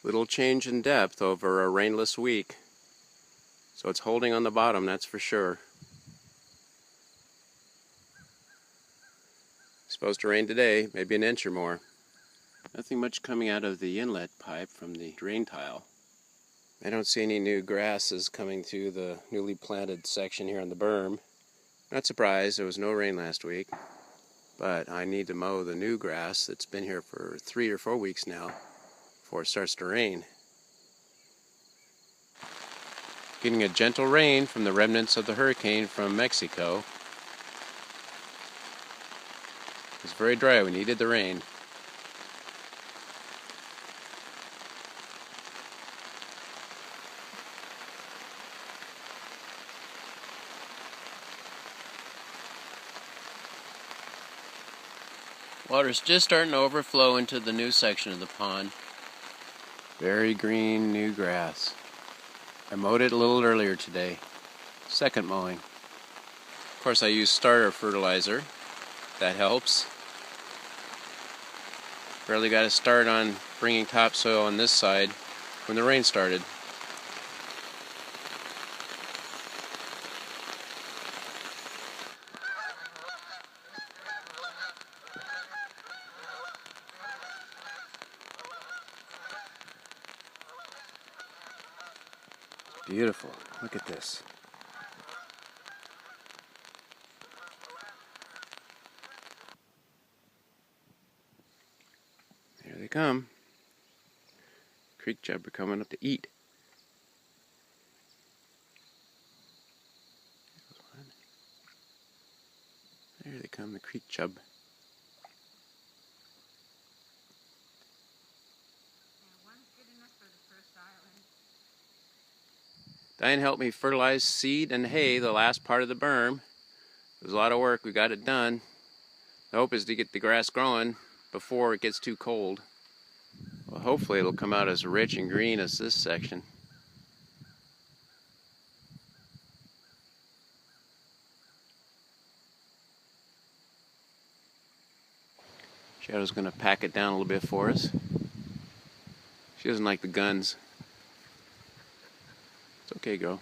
Little change in depth over a rainless week. So it's holding on the bottom, that's for sure. Supposed to rain today, maybe an inch or more. Nothing much coming out of the inlet pipe from the drain tile. I don't see any new grasses coming through the newly planted section here on the berm. Not surprised, there was no rain last week. But I need to mow the new grass that's been here for 3 or 4 weeks now before it starts to rain. Getting a gentle rain from the remnants of the hurricane from Mexico. It was very dry, we needed the rain. Water's just starting to overflow into the new section of the pond. Very green new grass. I mowed it a little earlier today. Second mowing. Of course I use starter fertilizer. That helps. Barely got a start on bringing topsoil on this side when the rain started. Beautiful. Look at this. Here they come. Creek chub are coming up to eat. There they come, the creek chub. Diane helped me fertilize seed and hay the last part of the berm. It was a lot of work, we got it done. The hope is to get the grass growing before it gets too cold. Well, hopefully it'll come out as rich and green as this section. Shadow's going to pack it down a little bit for us. She doesn't like the guns. It's okay, girl.